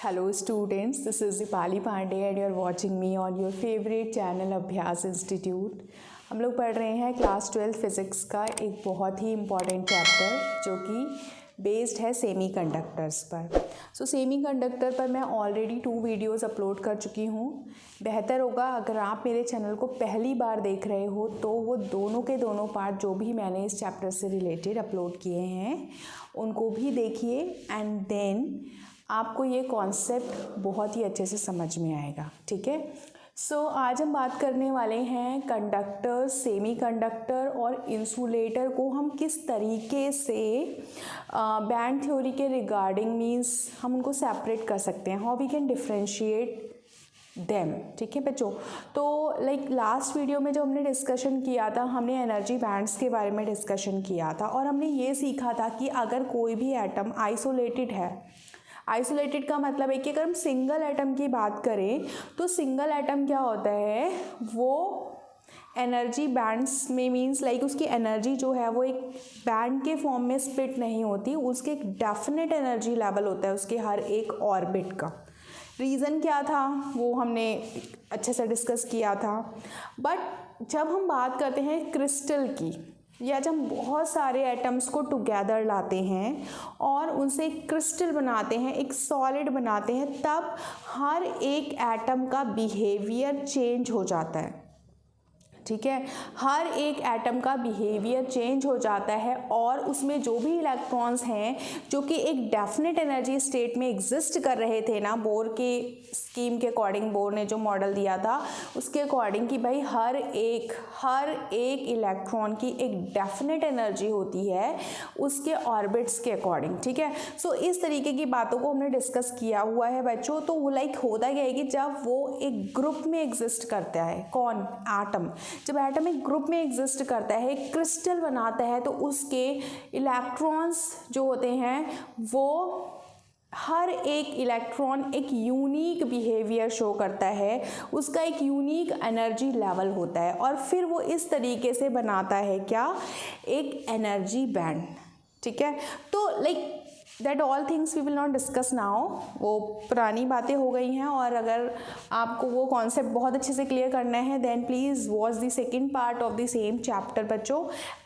Hello students, this is Dipali Pandey and you are watching me on your favorite channel अभ्यास institute. हम लोग पढ़ रहे हैं क्लास 12 फिज़िक्स का एक बहुत ही इम्पॉर्टेंट चैप्टर जो कि बेस्ड है सेमी कंडक्टर्स पर। सेमी कंडक्टर पर मैं ऑलरेडी 2 वीडियोस अपलोड कर चुकी हूँ। बेहतर होगा अगर आप मेरे चैनल को पहली बार देख रहे हो तो वो दोनों के दोनों पार्ट जो भी मैंने इस चैप्टर से रिलेटेड अपलोड किए हैं उनको भी देखिए एंड देन आपको ये कॉन्सेप्ट बहुत ही अच्छे से समझ में आएगा। ठीक है, आज हम बात करने वाले हैं कंडक्टर, सेमी कंडक्टर और इंसुलेटर को हम किस तरीके से बैंड थ्योरी के रिगार्डिंग मीन्स हम उनको सेपरेट कर सकते हैं, how we can differentiate them. ठीक है बच्चों, तो लास्ट वीडियो में जो हमने डिस्कशन किया था, हमने एनर्जी बैंड्स के बारे में डिस्कशन किया था और हमने ये सीखा था कि अगर कोई भी एटम आइसोलेटेड है, आइसोलेटेड का मतलब है कि अगर हम सिंगल एटम की बात करें तो सिंगल एटम क्या होता है, वो एनर्जी बैंड्स में मींस उसकी एनर्जी जो है वो एक बैंड के फॉर्म में स्प्लिट नहीं होती, उसके एक डेफिनेट एनर्जी लेवल होता है उसके हर एक ऑर्बिट का। रीज़न क्या था वो हमने अच्छे से डिस्कस किया था। बट जब हम बात करते हैं क्रिस्टल की, या जब हम बहुत सारे एटम्स को टुगेदर लाते हैं और उनसे एक क्रिस्टल बनाते हैं, एक सॉलिड बनाते हैं, तब हर एक एटम का बिहेवियर चेंज हो जाता है। ठीक है, हर एक एटम का बिहेवियर चेंज हो जाता है और उसमें जो भी इलेक्ट्रॉन्स हैं जो कि एक डेफिनेट एनर्जी स्टेट में एग्जिस्ट कर रहे थे ना, बोर के स्कीम के अकॉर्डिंग, बोर ने जो मॉडल दिया था उसके अकॉर्डिंग कि भाई हर एक इलेक्ट्रॉन की एक डेफिनेट एनर्जी होती है उसके ऑर्बिट्स के अकॉर्डिंग। ठीक है, इस तरीके की बातों को हमने डिस्कस किया हुआ है बच्चों। तो वो होता क्या है कि जब वो एक ग्रुप में एग्जिस्ट करता है, कौन, एटम, जब एटम एक ग्रुप में एग्जिस्ट करता है, एक क्रिस्टल बनाता है, तो उसके इलेक्ट्रॉन्स जो होते हैं वो हर एक इलेक्ट्रॉन एक यूनिक बिहेवियर शो करता है, उसका एक यूनिक एनर्जी लेवल होता है और फिर वो इस तरीके से बनाता है क्या, एक एनर्जी बैंड। ठीक है, तो that all things we will not discuss now, वो पुरानी बातें हो गई हैं और अगर आपको वो कॉन्सेप्ट बहुत अच्छे से क्लियर करना है then please watch the second part of the same chapter बच्चों।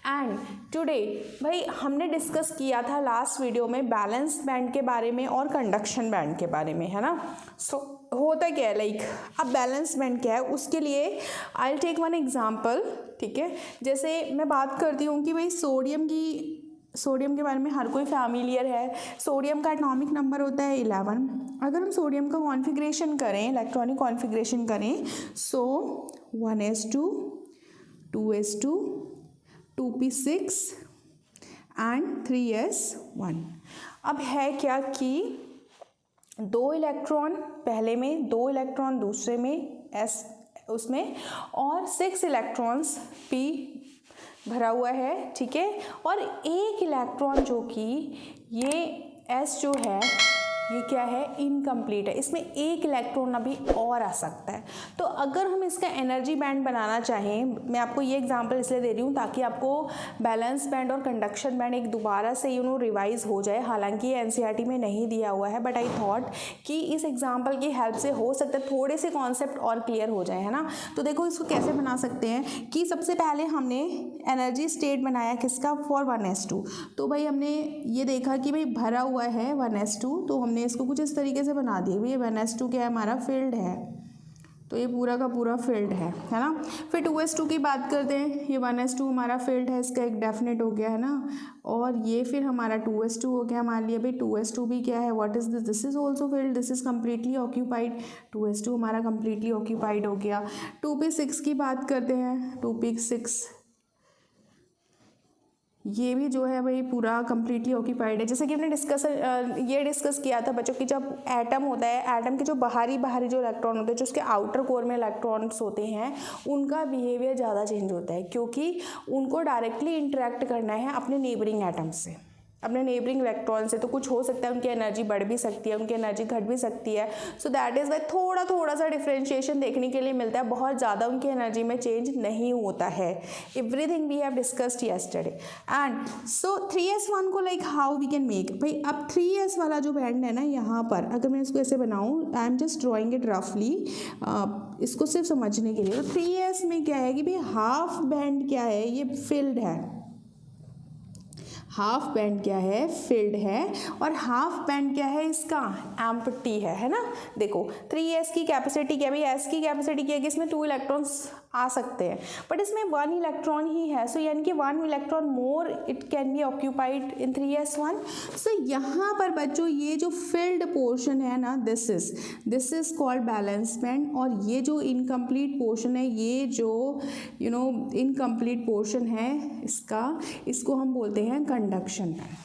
एंड टुडे भाई हमने डिस्कस किया था लास्ट वीडियो में बैलेंस बैंड के बारे में और कंडक्शन बैंड के बारे में, है ना। होता क्या है, अब बैलेंस बैंड क्या है उसके लिए I will take one example. ठीक है, जैसे मैं बात करती हूँ कि भाई सोडियम के बारे में हर कोई फैमिलियर है। सोडियम का एटॉमिक नंबर होता है 11। अगर हम सोडियम का कॉन्फ़िगरेशन करें, इलेक्ट्रॉनिक कॉन्फ़िगरेशन करें, 1s2 2s2 2p6 and 3s1। अब है क्या कि 2 इलेक्ट्रॉन पहले में, 2 इलेक्ट्रॉन दूसरे में, s उसमें, और 6 इलेक्ट्रॉन्स p भरा हुआ है। ठीक है, और एक इलेक्ट्रॉन जो कि ये s जो है ये क्या है, इनकम्प्लीट है, इसमें एक इलेक्ट्रॉन अभी और आ सकता है। तो अगर हम इसका एनर्जी बैंड बनाना चाहें, मैं आपको ये एग्जांपल इसलिए दे रही हूँ ताकि आपको बैलेंस बैंड और कंडक्शन बैंड एक दोबारा से रिवाइज हो जाए। हालांकि ये एनसीईआरटी में नहीं दिया हुआ है, बट आई थॉट कि इस एग्जाम्पल की हेल्प से हो सकता है थोड़े से कॉन्सेप्ट और क्लियर हो जाए, है ना। तो देखो इसको कैसे बना सकते हैं कि सबसे पहले हमने एनर्जी स्टेट बनाया किसका, फॉर 1s2। तो भाई हमने ये देखा कि भाई भरा हुआ है 1s2, तो हमने इसको कुछ इस तरीके से बना दिया। ये 1s2 क्या है, हमारा फील्ड है, तो ये पूरा का पूरा फील्ड है ना। फिर 2s2 की बात करते हैं, ये 1s2 हमारा फील्ड है, इसका एक डेफिनेट हो गया है ना, और ये फिर हमारा 2s2 हो गया। मान लिया भाई 2s2 भी क्या है, what is this is also field, this is completely occupied, 2s2 हमारा कम्प्लीटली ऑक्यूपाइड हो गया। 2p6 की बात करते हैं, 2p6 ये भी जो है भाई पूरा कम्प्लीटली ऑक्यूपाइड है। जैसे कि हमने ये डिस्कस किया था बच्चों कि जब एटम होता है, एटम के जो बाहरी जो इलेक्ट्रॉन होते हैं, जो उसके आउटर कोर में इलेक्ट्रॉन्स होते हैं, उनका बिहेवियर ज़्यादा चेंज होता है क्योंकि उनको डायरेक्टली इंटरेक्ट करना है अपने नेबरिंग एटम से। अपने नेबरिंग इलेक्ट्रॉन से, तो कुछ हो सकता है उनकी एनर्जी बढ़ भी सकती है, उनकी एनर्जी घट भी सकती है। सो दैट इज़ वाई थोड़ा सा डिफ्रेंशिएशन देखने के लिए मिलता है, बहुत ज़्यादा उनकी एनर्जी में चेंज नहीं होता है। Everything we have discussed yesterday. And so 3s1 को like how we can make, भाई अब 3s वाला जो बैंड है ना, यहाँ पर अगर मैं इसको ऐसे बनाऊँ, I am just drawing it रफली, इसको सिर्फ समझने के लिए। तो 3s में क्या है कि भाई हाफ बैंड क्या है, ये फिल्ड है, हाफ बैंड क्या है, फिल्ड है, और हाफ बैंड क्या है, इसका एम्प्टी है ना। देखो 3s की कैपेसिटी क्या है भाई, s की कैपेसिटी क्या है कि इसमें 2 इलेक्ट्रॉन्स आ सकते हैं, बट इसमें 1 इलेक्ट्रॉन ही है। सो यानी कि 1 electron more it can be occupied in 3s1। सो यहाँ पर बच्चों ये जो फिल्ड पोर्शन है ना, this is called balance band, और ये जो इनकम्प्लीट पोर्शन है, ये जो इनकम्प्लीट पोर्शन है इसको हम बोलते हैं कंडक्शन बैंड।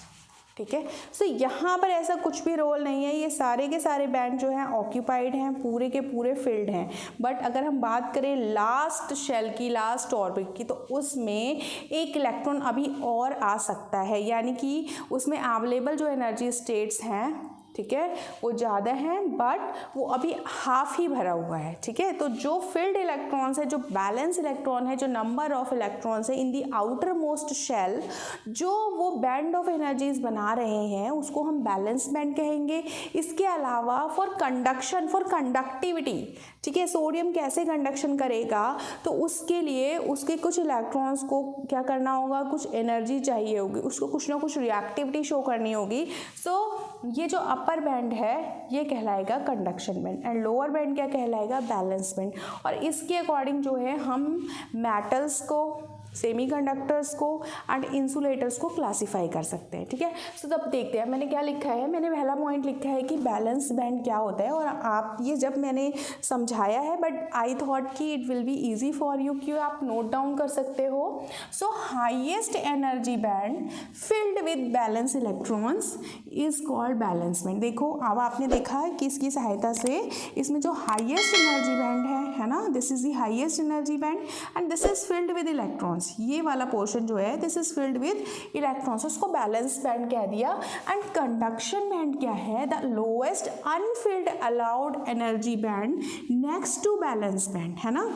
ठीक है। सो यहाँ पर ऐसा कुछ भी रोल नहीं है, ये सारे के सारे बैंड जो हैं ऑक्यूपाइड हैं, पूरे के पूरे फिल्ड हैं। बट अगर हम बात करें लास्ट शेल की, लास्ट ऑर्बिट की, तो उसमें एक इलेक्ट्रॉन अभी और आ सकता है, यानी कि उसमें अवेलेबल जो एनर्जी स्टेट्स हैं, ठीक है, वो ज़्यादा हैं, बट वो अभी हाफ ही भरा हुआ है। ठीक है। तो जो फिल्ड इलेक्ट्रॉन्स है, जो बैलेंस इलेक्ट्रॉन है, जो नंबर ऑफ इलेक्ट्रॉन्स है इन दी आउटर मोस्ट शेल, जो वो बैंड ऑफ एनर्जीज बना रहे हैं, उसको हम बैलेंस बैंड कहेंगे। इसके अलावा फॉर कंडक्शन, फॉर कंडक्टिविटी, ठीक है, सोडियम कैसे कंडक्शन करेगा, तो उसके लिए उसके कुछ इलेक्ट्रॉन्स को क्या करना होगा, कुछ एनर्जी चाहिए होगी, उसको कुछ ना कुछ रिएक्टिविटी शो करनी होगी। सो ये जो अपर बैंड है ये कहलाएगा conduction band, and lower band क्या कहलाएगा, बैलेंस बैंड। और इसके अकॉर्डिंग जो है हम मेटल्स को, सेमीकंडक्टर्स को एंड इंसुलेटर्स को क्लासीफाई कर सकते हैं। ठीक है। सो तब देखते हैं मैंने क्या लिखा है। मैंने पहला पॉइंट लिखा है कि बैलेंस बैंड क्या होता है, और आप ये जब मैंने समझाया है, बट आई थॉट कि it will be easy for you, कि आप नोट डाउन कर सकते हो। सो highest energy band filled with balance electrons is called balance band. देखो अब आपने देखा है कि इसकी सहायता से इसमें जो हाईएस्ट एनर्जी बैंड है ना, this is the highest energy band and this is filled with electrons. ये वाला पोर्शन जो है, this is filled with electrons, उसको बैलेंस बैंड कह दिया। एंड कंडक्शन बैंड क्या है, the lowest unfilled allowed energy band next to valence band, है ना।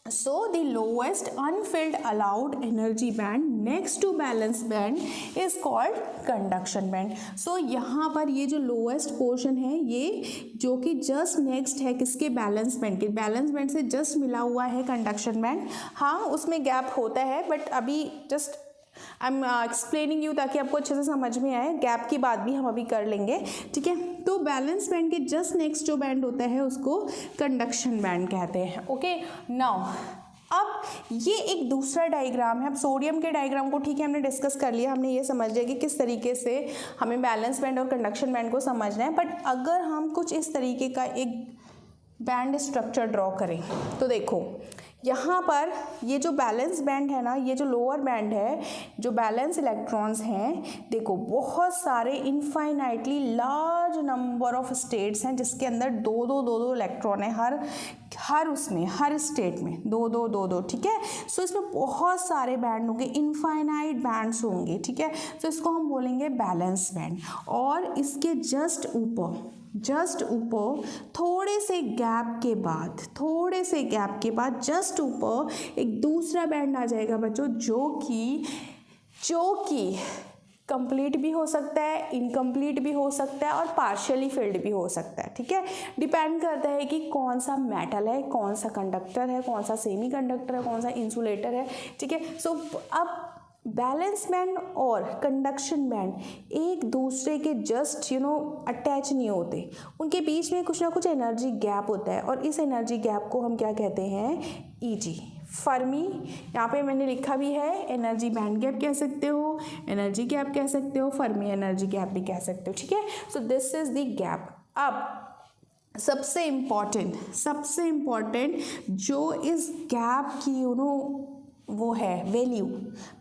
So the lowest unfilled allowed energy band next to balance band is called conduction band. So यहाँ पर ये जो lowest portion है, ये जो कि just next है किसके, बैलेंस बैंड के, बैलेंस बैंड से just मिला हुआ है कंडक्शन बैंड। हाँ उसमें गैप होता है, बट अभी just I am explaining you ताकि आपको अच्छे से समझ में आए। गैप की बात भी हम अभी कर लेंगे। ठीक है। तो बैलेंस बैंड के जस्ट नेक्स्ट जो बैंड होता है उसको कंडक्शन बैंड कहते हैं। ओके। नाउ अब ये एक दूसरा डायग्राम है। अब सोडियम के डायग्राम को ठीक है हमने डिस्कस कर लिया, हमने ये समझ लिया कि किस तरीके से हमें बैलेंस बैंड और कंडक्शन बैंड को समझना है। बट अगर हम कुछ इस तरीके का एक बैंड स्ट्रक्चर ड्रॉ करें, तो देखो यहाँ पर ये जो बैलेंस बैंड है ना, ये जो लोअर बैंड है, जो बैलेंस इलेक्ट्रॉन्स हैं, देखो बहुत सारे infinitely large number of states हैं जिसके अंदर दो इलेक्ट्रॉन है, हर उसमें, हर स्टेट में दो। ठीक है। सो इसमें बहुत सारे बैंड होंगे, इनफाइनाइट बैंड्स होंगे। ठीक है। तो इसको हम बोलेंगे बैलेंस बैंड। और इसके जस्ट ऊपर थोड़े से गैप के बाद जस्ट ऊपर एक दूसरा बैंड आ जाएगा बच्चों, जो कि कंप्लीट भी हो सकता है, इनकम्प्लीट भी हो सकता है, और पार्शियली फिल्ड भी हो सकता है। ठीक है। डिपेंड करता है कि कौन सा मेटल है, कौन सा कंडक्टर है, कौन सा सेमी कंडक्टर है, कौन सा इंसुलेटर है। ठीक है। सो अब बैलेंस बैंड और कंडक्शन बैंड एक दूसरे के जस्ट अटैच नहीं होते, उनके बीच में कुछ ना कुछ एनर्जी गैप होता है, और इस एनर्जी गैप को हम क्या कहते हैं, ईजी, फर्मी। यहाँ पे मैंने लिखा भी है, एनर्जी बैंड गैप कह सकते हो, एनर्जी गैप कह सकते हो, फर्मी एनर्जी गैप भी कह सकते हो। ठीक है। So this is the gap. अब सबसे इम्पॉर्टेंट जो इस गैप की वो है वैल्यू,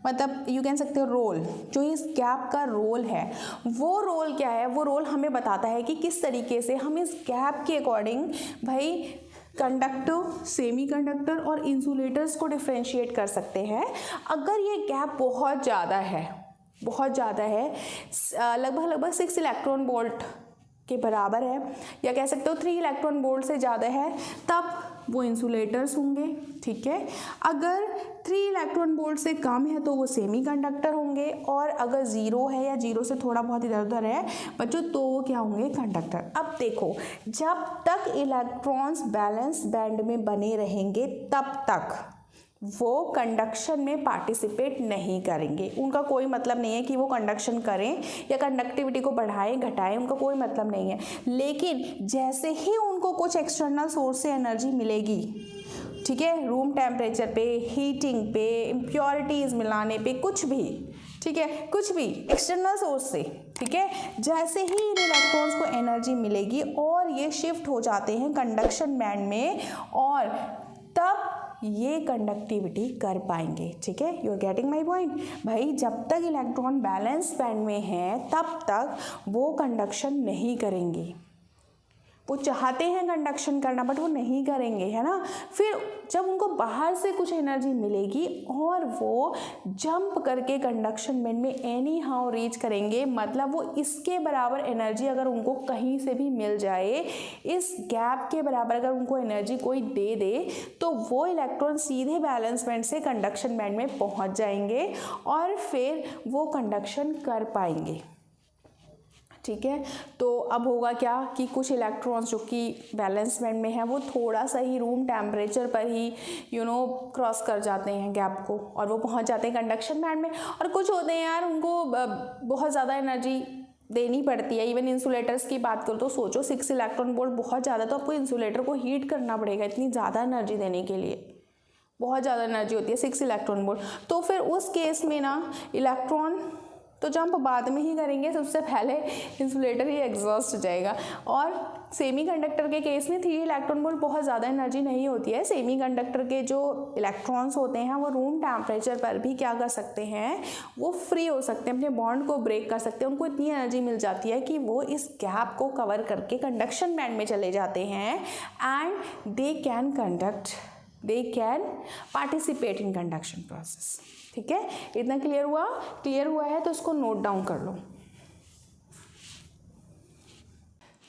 मतलब यू कह सकते हो रोल, जो इस गैप का रोल है, वो रोल क्या है, वो रोल हमें बताता है कि किस तरीके से हम इस गैप के अकॉर्डिंग भाई कंडक्टर, सेमी कंडक्टर और इंसुलेटर्स को डिफ्रेंशिएट कर सकते हैं। अगर ये गैप बहुत ज़्यादा है, बहुत ज़्यादा है, लगभग 6 इलेक्ट्रॉन वोल्ट के बराबर है, या कह सकते हो 3 इलेक्ट्रॉन वोल्ट से ज़्यादा है, तब वो इंसुलेटर्स होंगे। ठीक है, अगर 3 इलेक्ट्रॉन वोल्ट से कम है तो वो सेमी कंडक्टर होंगे, और अगर 0 है या 0 से थोड़ा बहुत इधर उधर है बच्चों तो वो क्या होंगे, कंडक्टर। अब देखो, जब तक इलेक्ट्रॉन्स बैलेंस बैंड में बने रहेंगे तब तक वो कंडक्शन में पार्टिसिपेट नहीं करेंगे। उनका कोई मतलब नहीं है कि वो कंडक्शन करें या कंडक्टिविटी को बढ़ाएं घटाएं, उनका कोई मतलब नहीं है। लेकिन जैसे ही उनको कुछ एक्सटर्नल सोर्स से एनर्जी मिलेगी, ठीक है, रूम टेम्परेचर पे, हीटिंग पे, इम्प्योरिटीज़ मिलाने पे, कुछ भी, ठीक है, कुछ भी एक्सटर्नल सोर्स से, ठीक है, जैसे ही इन इलेक्ट्रॉन्स को एनर्जी मिलेगी और ये शिफ्ट हो जाते हैं कंडक्शन बैंड में, और तब ये कंडक्टिविटी कर पाएंगे। ठीक है, you are getting my point. भाई जब तक इलेक्ट्रॉन बैलेंस बैंड में है तब तक वो कंडक्शन नहीं करेंगे। वो चाहते हैं कंडक्शन करना बट वो नहीं करेंगे, है ना। फिर जब उनको बाहर से कुछ एनर्जी मिलेगी और वो जंप करके कंडक्शन बैंड में एनी हाउ रीच करेंगे, मतलब वो इसके बराबर एनर्जी अगर उनको कहीं से भी मिल जाए, इस गैप के बराबर अगर उनको एनर्जी कोई दे दे, तो वो इलेक्ट्रॉन सीधे बैलेंस बैंड से कंडक्शन बैंड में पहुंच जाएंगे और फिर वो कंडक्शन कर पाएंगे। ठीक है, तो अब होगा क्या कि कुछ इलेक्ट्रॉन्स जो कि बैलेंस बैंड में है वो थोड़ा सा ही रूम टेम्परेचर पर ही क्रॉस कर जाते हैं गैप को और वो पहुंच जाते हैं कंडक्शन बैंड में। और कुछ होते हैं यार उनको बहुत ज़्यादा एनर्जी देनी पड़ती है। इवन इंसुलेटर्स की बात करो तो सोचो 6 इलेक्ट्रॉन वोल्ट बहुत ज़्यादा, तो आपको इंसुलेटर को हीट करना पड़ेगा इतनी ज़्यादा एनर्जी देने के लिए, बहुत ज़्यादा एनर्जी होती है 6 इलेक्ट्रॉन वोल्ट। तो फिर उस केस में ना इलेक्ट्रॉन तो जंप बाद में ही करेंगे, सबसे पहले इंसुलेटर ही एग्जॉस्ट हो जाएगा। और सेमी कंडक्टर के केस में 3 इलेक्ट्रॉन वोल्ट बहुत ज़्यादा एनर्जी नहीं होती है। सेमी कंडक्टर के जो इलेक्ट्रॉन्स होते हैं वो रूम टेम्परेचर पर भी क्या कर सकते हैं, वो फ्री हो सकते हैं, अपने बॉन्ड को ब्रेक कर सकते हैं। उनको इतनी एनर्जी मिल जाती है कि वो इस गैप को कवर करके कंडक्शन बैंड में चले जाते हैं and they can participate in conduction process. ठीक है, इतना क्लियर हुआ है तो इसको नोट डाउन कर लो।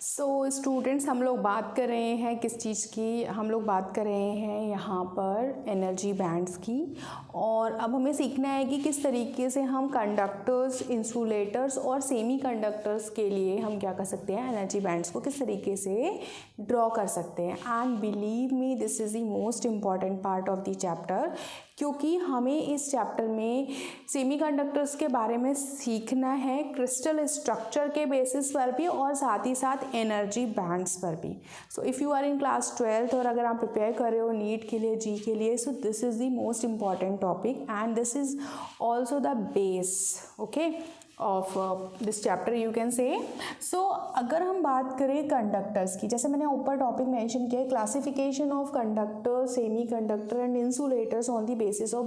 सो स्टूडेंट्स, हम लोग बात कर रहे हैं किस चीज़ की, हम लोग बात कर रहे हैं यहाँ पर एनर्जी बैंड्स की। और अब हमें सीखना है कि किस तरीके से हम कंडक्टर्स, इंसुलेटर्स और सेमी कंडक्टर्स के लिए हम क्या कर सकते हैं, एनर्जी बैंड्स को किस तरीके से ड्रॉ कर सकते हैं। And believe me, this is the most important part of the chapter, क्योंकि हमें इस चैप्टर में सेमीकंडक्टर्स के बारे में सीखना है, क्रिस्टल स्ट्रक्चर के बेसिस पर भी और साथ ही साथ एनर्जी बैंड्स पर भी। So if you are in class 12th और अगर आप प्रिपेयर कर रहे हो नीट के लिए, जी के लिए, so this is the most important topic and this is also the base okay of this chapter you can say. So अगर हम बात करें कंडक्टर्स की, जैसे मैंने ऊपर टॉपिक मेंशन किया है, classification of conductor, semiconductor and insulators on the basis of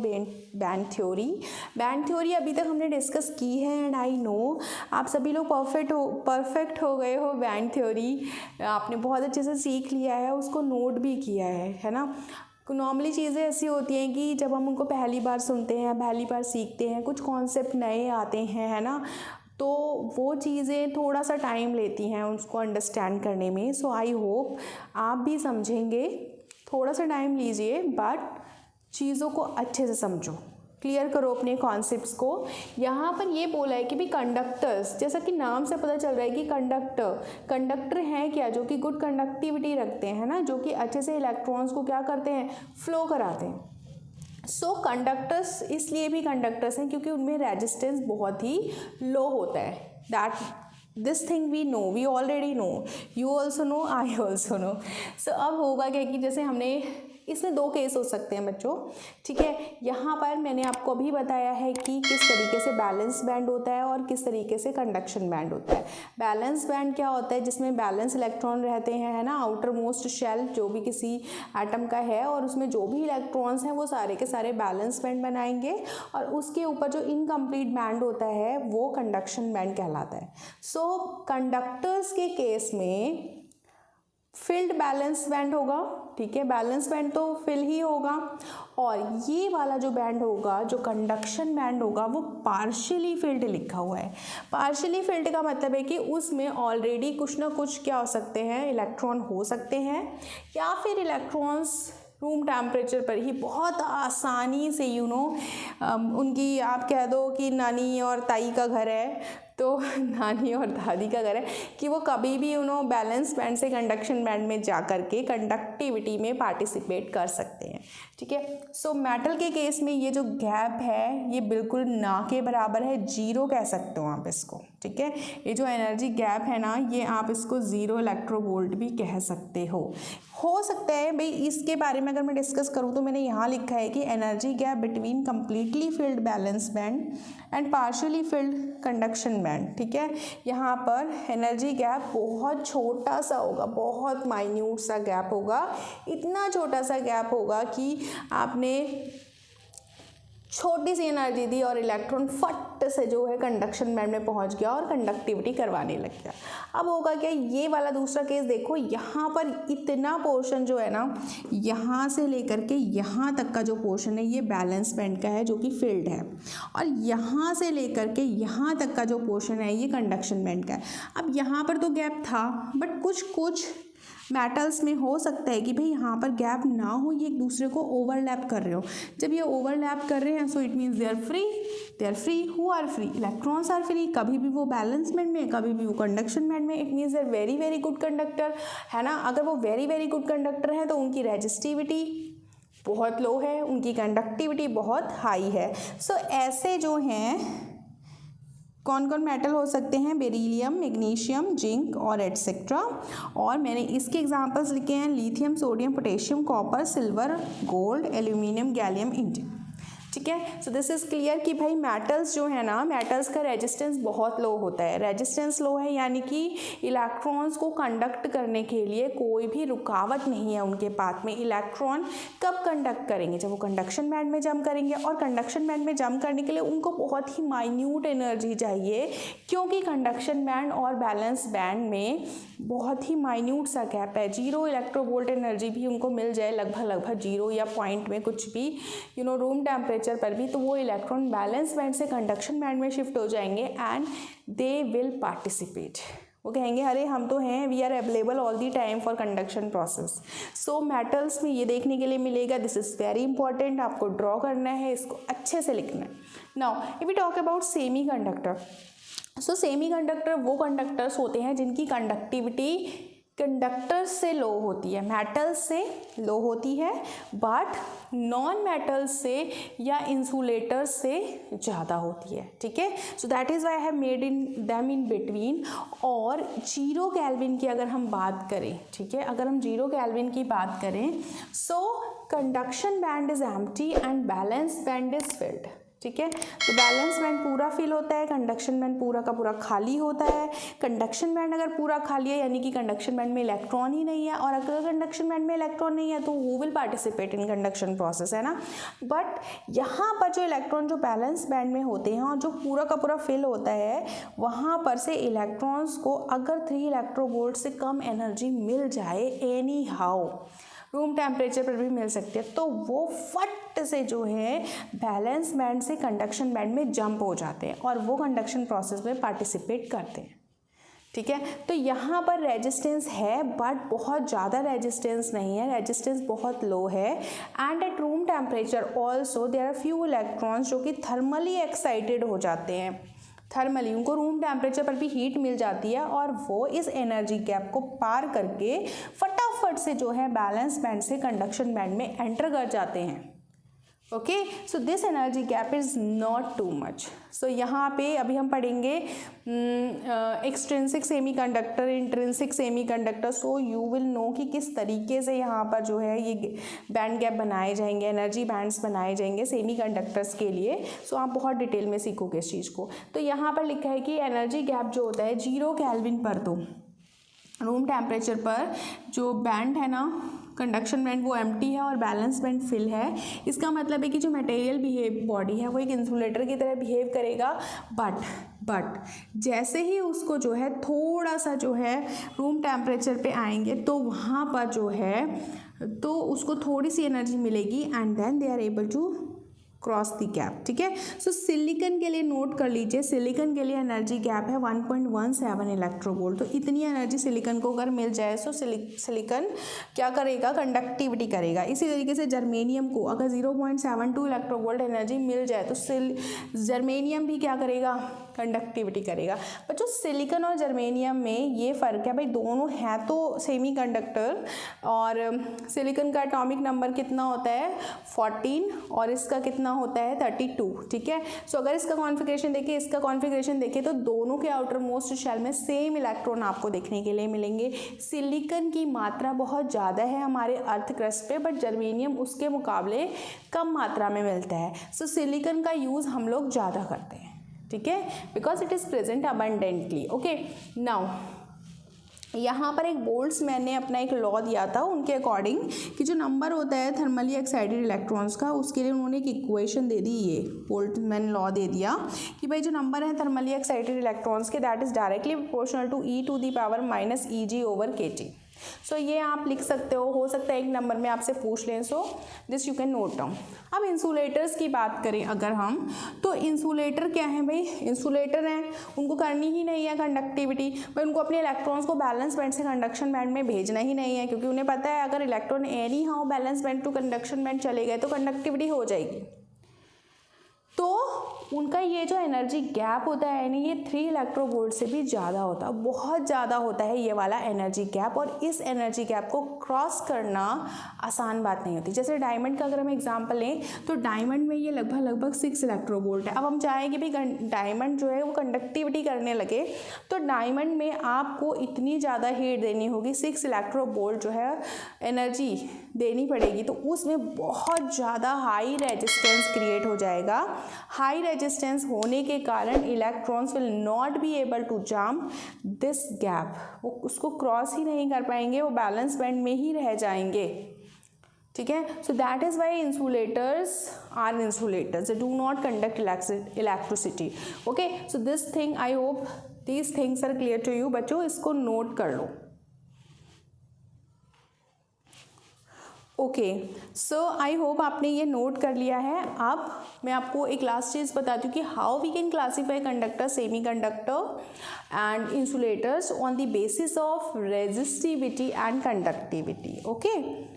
band theory. Band theory अभी तक हमने डिस्कस की है एंड आई नो आप सभी लोग परफेक्ट हो गए हो। बैंड थ्योरी आपने बहुत अच्छे से सीख लिया है, उसको नोट भी किया है ना। नॉर्मली चीज़ें ऐसी होती हैं कि जब हम उनको पहली बार सुनते हैं, पहली बार सीखते हैं, कुछ कॉन्सेप्ट नए आते हैं, है ना, तो वो चीज़ें थोड़ा सा टाइम लेती हैं उसको अंडरस्टैंड करने में। सो आई होप आप भी समझेंगे, थोड़ा सा टाइम लीजिए बट चीज़ों को अच्छे से समझो, क्लियर करो अपने कॉन्सेप्ट्स को। यहाँ पर ये बोला है कि भी कंडक्टर्स, जैसा कि नाम से पता चल रहा है कि कंडक्टर हैं क्या, जो कि गुड कंडक्टिविटी रखते हैं ना, जो कि अच्छे से इलेक्ट्रॉन्स को क्या करते हैं, फ्लो कराते हैं। सो कंडक्टर्स इसलिए भी कंडक्टर्स हैं क्योंकि उनमें रेजिस्टेंस बहुत ही लो होता है। This thing we know, we already know, you also know, I also know. So अब होगा क्या कि जैसे हमने इसमें 2 केस हो सकते हैं बच्चों, ठीक है। यहाँ पर मैंने आपको अभी बताया है कि किस तरीके से बैलेंस बैंड होता है और किस तरीके से कंडक्शन बैंड होता है। बैलेंस बैंड क्या होता है, जिसमें बैलेंस इलेक्ट्रॉन रहते हैं, है ना, आउटर मोस्ट शेल जो भी किसी एटम का है, और उसमें जो भी इलेक्ट्रॉन्स हैं वो सारे के सारे बैलेंस बैंड बनाएंगे, और उसके ऊपर जो इनकम्प्लीट बैंड होता है वो कंडक्शन बैंड कहलाता है। सो कंडक्टर्स के केस में फिल्ड बैलेंस बैंड होगा, ठीक है, बैलेंस बैंड तो फिल ही होगा, और ये वाला जो बैंड होगा, जो कंडक्शन बैंड होगा, वो पार्शियली फिल्ड लिखा हुआ है। पार्शियली फिल्ड का मतलब है कि उसमें ऑलरेडी कुछ ना कुछ क्या हो सकते हैं, इलेक्ट्रॉन हो सकते हैं, या फिर इलेक्ट्रॉन्स रूम टेम्परेचर पर ही बहुत आसानी से उनकी आप कह दो कि नानी और ताई का घर है, तो नानी और दादी का घर है, कि वो कभी भी बैलेंस बैंड से कंडक्शन बैंड में जा कर के कंडक्टिविटी में पार्टिसिपेट कर सकते हैं। ठीक है, सो मेटल के केस में ये जो गैप है ये बिल्कुल ना के बराबर है, जीरो कह सकते हो आप इसको। ठीक है, ये जो एनर्जी गैप है ना, ये आप इसको 0 इलेक्ट्रोवोल्ट भी कह सकते हो सकता है भाई। इसके बारे में अगर मैं डिस्कस करूँ तो मैंने यहाँ लिखा है कि energy gap between completely filled balance band and partially field conduction band. ठीक है, यहाँ पर एनर्जी गैप बहुत छोटा सा होगा, बहुत माइन्यूट सा गैप होगा, इतना छोटा सा गैप होगा कि आपने छोटी सी एनर्जी दी और इलेक्ट्रॉन फट से जो है कंडक्शन बैंड में पहुंच गया और कंडक्टिविटी करवाने लग गया। अब होगा क्या, ये वाला दूसरा केस देखो, यहाँ पर इतना पोर्शन जो है ना, यहाँ से लेकर के यहाँ तक का जो पोर्शन है ये बैलेंस बैंड का है जो कि फील्ड है, और यहाँ से लेकर के यहाँ तक का जो पोर्शन है ये कंडक्शन बैंड का है। अब यहाँ पर तो गैप था, बट कुछ मेटल्स में हो सकता है कि भाई यहाँ पर गैप ना हो, ये एक दूसरे को ओवरलैप कर रहे हो। जब ये ओवरलैप कर रहे हैं so it means they are free. Who are free? Electrons are free. कभी भी वो बैलेंस बैंड में, कभी भी वो कंडक्शन बैंड में। It means they are very very good conductor, है ना। अगर वो वेरी वेरी गुड कंडक्टर हैं तो उनकी रेजिस्टिविटी बहुत लो है, उनकी कंडक्टिविटी बहुत हाई है। सो ऐसे जो हैं कौन कौन मेटल हो सकते हैं? बेरिलियम, मैग्नीशियम, जिंक और एटसेट्रा। और मैंने इसके एग्जांपल्स लिखे हैं lithium, sodium, potassium, copper, silver, gold, aluminium, gallium, indium. ठीक है, सो दिस इज़ क्लियर कि भाई मेटल्स जो है ना, मेटल्स का रेजिस्टेंस बहुत लो होता है। रेजिस्टेंस लो है यानी कि इलेक्ट्रॉन्स को कंडक्ट करने के लिए कोई भी रुकावट नहीं है उनके पाथ में। इलेक्ट्रॉन कब कंडक्ट करेंगे? जब वो कंडक्शन बैंड में जंप करेंगे, और कंडक्शन बैंड में जंप करने के लिए उनको बहुत ही माइन्यूट एनर्जी चाहिए, क्योंकि कंडक्शन बैंड और बैलेंस बैंड में बहुत ही माइन्यूट सा गैप है। 0 इलेक्ट्रोवोल्ट एनर्जी भी उनको मिल जाए, लगभग 0 या पॉइंट में कुछ भी, रूम टेम्परेचर पर भी, तो वो इलेक्ट्रॉन बैलेंस बैंड से कंडक्शन बैंड में शिफ्ट हो जाएंगे एंड दे विल पार्टिसिपेट। वो कहेंगे अरे हम तो हैं, we are available all the time for conduction process. So metals में ये देखने के लिए मिलेगा। दिस इज़ वेरी इंपॉर्टेंट, आपको ड्रॉ करना है, इसको अच्छे से लिखना है। Now if we talk about semiconductor, so semiconductor वो कंडक्टर्स होते हैं जिनकी कंडक्टिविटी कंडक्टर्स से लो होती है, मेटल्स से लो होती है, बट नॉन मेटल्स से या इंसुलेटर्स से ज़्यादा होती है। ठीक है, so that is why I have made in them in between. और 0 केल्विन की अगर हम बात करें, ठीक है, अगर हम 0 केल्विन की बात करें, so conduction band is empty and valence band is filled. ठीक है, तो बैलेंस बैंड पूरा फिल होता है, कंडक्शन बैंड पूरा का पूरा खाली होता है। कंडक्शन बैंड अगर पूरा खाली है यानी कि कंडक्शन बैंड में इलेक्ट्रॉन ही नहीं है, और अगर कंडक्शन बैंड में इलेक्ट्रॉन नहीं है तो वो will participate in conduction process, है ना। बट यहाँ पर जो इलेक्ट्रॉन जो बैलेंस बैंड में होते हैं और जो पूरा का पूरा फिल होता है, वहाँ पर से इलेक्ट्रॉन्स को अगर 3 इलेक्ट्रोवोल्ट से कम एनर्जी मिल जाए एनी हाउ, रूम टेम्परेचर पर भी मिल सकती है, तो वो फट से जो है बैलेंस बैंड से कंडक्शन बैंड में जंप हो जाते हैं और वो कंडक्शन प्रोसेस में पार्टिसिपेट करते हैं। ठीक है, तो यहाँ पर रेजिस्टेंस है बट बहुत ज़्यादा रेजिस्टेंस नहीं है, रेजिस्टेंस बहुत लो है। And at room temperature also there are few electrons जो कि थर्मली एक्साइटेड हो जाते हैं। थर्मली उनको रूम टेम्परेचर पर भी हीट मिल जाती है और वो इस एनर्जी गैप को पार करके फटाफट से जो है बैलेंस बैंड से कंडक्शन बैंड में एंटर कर जाते हैं। Okay, so this energy gap is not too much. So यहाँ पे अभी हम पढ़ेंगे extrinsic semiconductor, intrinsic semiconductor. So you will know कि किस तरीके से यहाँ पर जो है ये बैंड गैप बनाए जाएंगे, एनर्जी बैंड्स बनाए जाएंगे सेमी कंडक्टर्स के लिए। सो आप बहुत डिटेल में सीखोगे इस चीज़ को। तो यहाँ पर लिखा है कि एनर्जी गैप जो होता है 0 केल्विन पर, तो रूम टेम्परेचर पर जो बैंड है ना कंडक्शन बैंड वो एम्प्टी है और बैलेंस बैंड फिल है। इसका मतलब है कि जो मटेरियल बॉडी है वो एक इंसुलेटर की तरह बिहेव करेगा, बट जैसे ही उसको जो है थोड़ा सा जो है रूम टेम्परेचर पे आएंगे तो वहाँ पर जो है तो उसको थोड़ी सी एनर्जी मिलेगी and then they are able to cross the gap. ठीक है, सो सिलिकॉन के लिए नोट कर लीजिए, सिलिकॉन के लिए एनर्जी गैप है 1.17 इलेक्ट्रोवोल्ट। तो इतनी एनर्जी सिलिकॉन को अगर मिल जाए तो सिलिकॉन क्या करेगा, कंडक्टिविटी करेगा। इसी तरीके से जर्मेनियम को अगर 0.72 इलेक्ट्रोवोल्ट एनर्जी मिल जाए तो जर्मेनियम भी क्या करेगा, कंडक्टिविटी करेगा। बच्चों सिलिकॉन और जर्मेनियम में ये फ़र्क है भाई, दोनों हैं तो सेमी कंडक्टर, और सिलिकॉन का एटॉमिक नंबर कितना होता है 14 और इसका कितना होता है 32। ठीक है, सो अगर इसका कॉन्फ़िगरेशन देखिए, इसका कॉन्फ़िगरेशन देखिए तो दोनों के आउटर मोस्ट शेल में सेम इलेक्ट्रॉन आपको देखने के लिए मिलेंगे। सिलिकॉन की मात्रा बहुत ज़्यादा है हमारे अर्थ क्रस्ट पे, बट जर्मेनियम उसके मुकाबले कम मात्रा में मिलता है। सो सिलिकॉन का यूज़ हम लोग ज़्यादा करते हैं, ठीक है, because it is present abundantly. Okay, now यहाँ पर एक बोल्ट्जमैन ने अपना एक लॉ दिया था उनके अकॉर्डिंग कि जो नंबर होता है थर्मली एक्साइटेड इलेक्ट्रॉन्स का, उसके लिए उन्होंने एक इक्वेशन दे दी। ये बोल्ट्जमैन लॉ दे दिया कि भाई जो नंबर है थर्मली एक्साइटेड इलेक्ट्रॉन्स के, that is directly proportional to e⁻⁻ EG over kT। So ये आप लिख सकते हो सकता है एक नंबर में आपसे पूछ लें, so this you can note down. अब इंसुलेटर्स की बात करें अगर हम, तो इंसुलेटर क्या है भाई, इंसुलेटर हैं, उनको करनी ही नहीं है कंडक्टिविटी भाई, उनको अपने इलेक्ट्रॉन्स को बैलेंस बैंड से कंडक्शन बैंड में भेजना ही नहीं है, क्योंकि उन्हें पता है अगर electron anyhow valence band to conduction band चले गए तो कंडक्टिविटी हो जाएगी। तो उनका ये जो एनर्जी गैप होता है यानी ये 3 इलेक्ट्रोवोल्ट से भी ज़्यादा होता है, बहुत ज़्यादा होता है ये वाला एनर्जी गैप, और इस एनर्जी गैप को क्रॉस करना आसान बात नहीं होती। जैसे डायमंड का अगर हम एग्जांपल लें तो डायमंड में ये लगभग 6 इलेक्ट्रोवोल्ट है। अब हम चाहेंगे भाई डायमंड जो है वो कंडक्टिविटी करने लगे, तो डायमंड में आपको इतनी ज़्यादा हीट देनी होगी, 6 इलेक्ट्रोवोल्ट जो है एनर्जी देनी पड़ेगी, तो उसमें बहुत ज़्यादा हाई रेजिस्टेंस क्रिएट हो जाएगा। हाई रेजिस्टेंस होने के कारण electrons will not be able to jump this gap, वो उसको क्रॉस ही नहीं कर पाएंगे, वो बैलेंस बैंड में ही रह जाएंगे। ठीक है, so that is why insulators are insulators, they do not conduct electricity. Okay, so this thing I hope these things are clear to you. बच्चों इसको नोट कर लो। ओके, सो आई होप आपने ये नोट कर लिया है। अब मैं आपको एक लास्ट चीज़ बताती हूँ कि how we can classify conductor, semiconductor and insulators on the basis of resistivity and conductivity. Okay,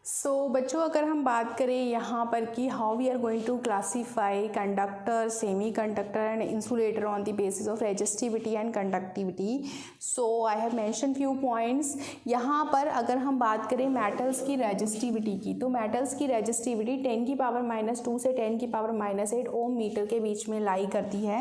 so बच्चों अगर हम बात करें यहाँ पर कि how we are going to classify conductor, semiconductor and insulator on the basis of resistivity and conductivity, so I have mention few points. यहाँ पर अगर हम बात करें मेटल्स की रेजिस्टिविटी की, तो मेटल्स की रेजिस्टिविटी 10⁻⁻2 से 10⁻⁸ ओम मीटर के बीच में लाई करती है।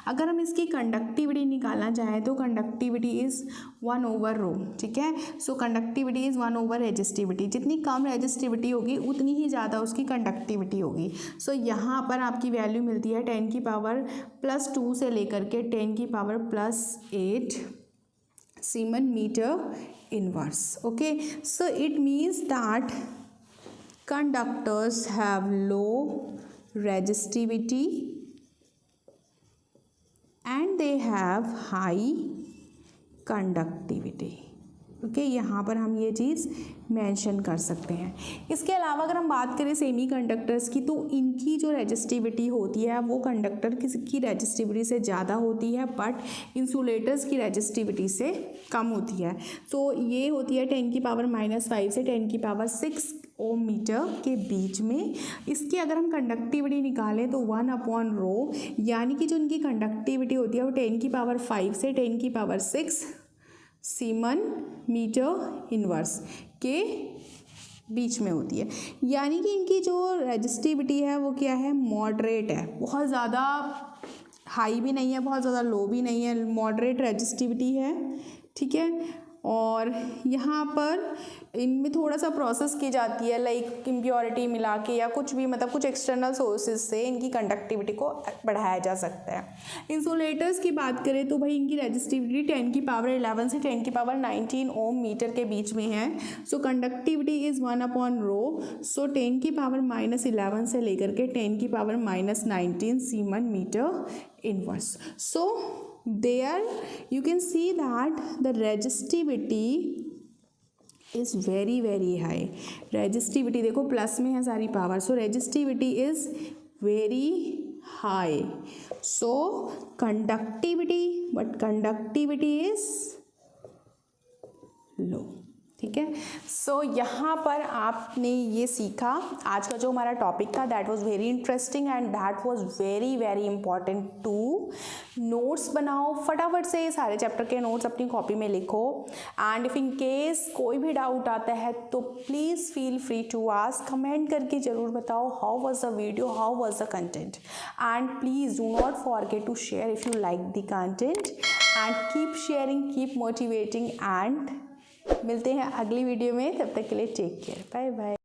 अगर हम इसकी कंडक्टिविटी निकालना चाहें तो कंडक्टिविटी इज़ 1/ρ। ठीक है, सो कंडक्टिविटी इज़ 1/, रेजिस्टिविटी जितनी कम रेजिस्टिविटी होगी उतनी ही ज़्यादा उसकी कंडक्टिविटी होगी। सो यहाँ पर आपकी वैल्यू मिलती है 10⁻+2 से लेकर के 10⁻+8 siemens metre inverse. Okay, so it means that conductors have low resistivity and they have high conductivity। Okay, यहाँ पर हम ये चीज़ मेंशन कर सकते हैं। इसके अलावा अगर हम बात करें सेमी कंडक्टर्स की, तो इनकी जो रेजिस्टिविटी होती है वो कंडक्टर की रेजिस्टिविटी से ज़्यादा होती है, बट इंसुलेटर्स की रेजिस्टिविटी से कम होती है। तो ये होती है 10⁻⁻5 से 10⁻6 ओम मीटर के बीच में। इसकी अगर हम कंडक्टिविटी निकालें तो 1/ρ, यानी कि जो इनकी कंडक्टिविटी होती है वो 10⁻5 से 10⁻6 सीमन मीटर इनवर्स के बीच में होती है। यानी कि इनकी जो रेजिस्टिविटी है वो क्या है, मॉडरेट है, बहुत ज़्यादा हाई भी नहीं है, बहुत ज़्यादा लो भी नहीं है, मॉडरेट रेजिस्टिविटी है। ठीक है, और यहाँ पर इनमें थोड़ा सा प्रोसेस की जाती है, लाइक इम्प्योरिटी मिला के या कुछ भी, मतलब कुछ एक्सटर्नल सोर्सेज से इनकी कंडक्टिविटी को बढ़ाया जा सकता है। इंसुलेटर्स की बात करें तो भाई इनकी रेजिस्टिविटी 10⁻11 से 10⁻19 ओम मीटर के बीच में है। सो कंडक्टिविटी इज़ 1/ρ। सो 10⁻11 से लेकर के 10⁻19 siemens metre inverse. So there you can see that the resistivity is very high। resistivity देखो प्लस में है सारी power, so resistivity is very high। so conductivity, but conductivity is low। ठीक है। सो यहाँ पर आपने ये सीखा, आज का जो हमारा टॉपिक था that was very interesting and that was very important too. Notes बनाओ फटाफट से, सारे चैप्टर के नोट्स अपनी कॉपी में लिखो एंड इफ़ इन केस कोई भी डाउट आता है तो please feel free to ask, comment करके ज़रूर बताओ how was the video, how was the content, and please do not forget to share if you like the content and keep sharing, keep motivating and मिलते हैं अगली video में। तब तक के लिए टेक केयर, बाय बाय।